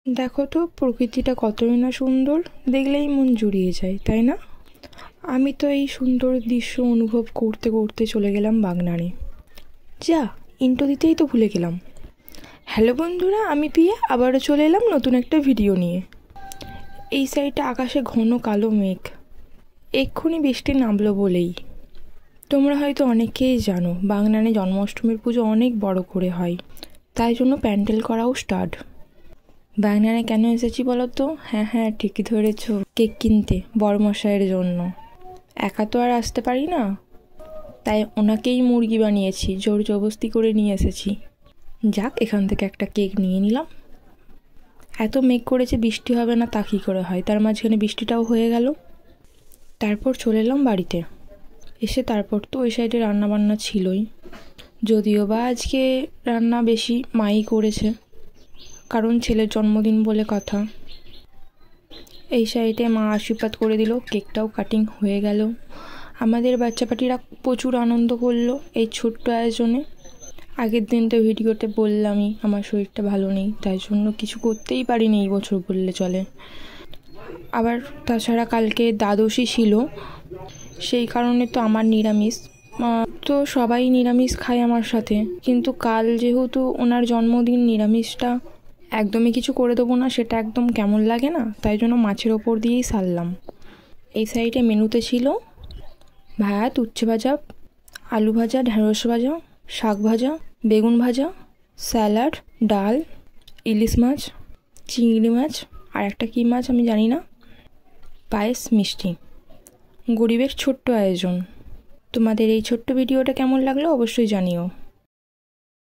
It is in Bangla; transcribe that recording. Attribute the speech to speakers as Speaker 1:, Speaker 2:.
Speaker 1: দেখো তো প্রকৃতিটা কতই না সুন্দর, দেখলেই মন জুড়িয়ে যায়, তাই না? আমি তো এই সুন্দর দৃশ্য অনুভব করতে করতে চলে গেলাম বাগনানে। যা, ইন্ট্রো দিতেই তো ভুলে গেলাম। হ্যালো বন্ধুরা, আমি পিয়া আবারও চলে এলাম নতুন একটা ভিডিও নিয়ে। এই সাইডে আকাশে ঘন কালো মেঘ, এক্ষুনি বৃষ্টি নামলো বলেই। তোমরা হয়তো অনেকেই জানো বাগনানে জন্মাষ্টমীর পুজো অনেক বড় করে হয়, তাই জন্য প্যান্ডেল করাও স্টার্ট। বাগনানে কেন এসেছি বলো তো? হ্যাঁ ঠিকই ধরেছ, কেক কিনতে বড়মশাইয়ের জন্য। একা তো আর আসতে পারি না, তাই ওনাকেই মুরগি বানিয়েছি, জোর জবরদস্তি করে নিয়ে এসেছি। যাক, এখান থেকে একটা কেক নিয়ে নিলাম। এত মেঘ করেছে, বৃষ্টি হবে না তা কী করে হয়, তার মাঝখানে বৃষ্টিটাও হয়ে গেল। তারপর চলে এলাম বাড়িতে। এসে তারপর তো ওই সাইডে রান্নাবান্না ছিলই, যদিও বা আজকে রান্না বেশি মাই করেছে, কারণ ছেলের জন্মদিন বলে কথা। এই সাইডে মা আশীর্বাদ করে দিল, কেকটাও কাটিং হয়ে গেল। আমাদের বাচ্চা পাটিরা প্রচুর আনন্দ করলো এই ছোট্ট আয়োজনে। আগের দিন তো ভিডিওতে বললামই আমার শরীরটা ভালো নেই, তাই জন্য কিছু করতেই পারিনি এই বছর বললে চলে। আবার তাছাড়া কালকে দ্বাদশী ছিল, সেই কারণে তো আমার নিরামিষ। তো সবাই নিরামিষ খায় আমার সাথে, কিন্তু কাল যেহেতু ওনার জন্মদিন, নিরামিষটা একদমই কিছু করে দেবো না, সেটা একদম কেমন লাগে না, তাই জন্য মাছের ওপর দিয়েই সারলাম। এই সাইডে মেনুতে ছিল ভাত, উচ্ছে ভাজা, আলু ভাজা, ঢেঁড়স ভাজা, শাক ভাজা, বেগুন ভাজা, স্যালাড, ডাল, ইলিশ মাছ, চিংড়ি মাছ, আর একটা কী মাছ আমি জানি না, পায়েস, মিষ্টি। গরিবের ছোট্ট আয়োজন। তোমাদের এই ছোট্ট ভিডিওটা কেমন লাগলো অবশ্যই জানিও।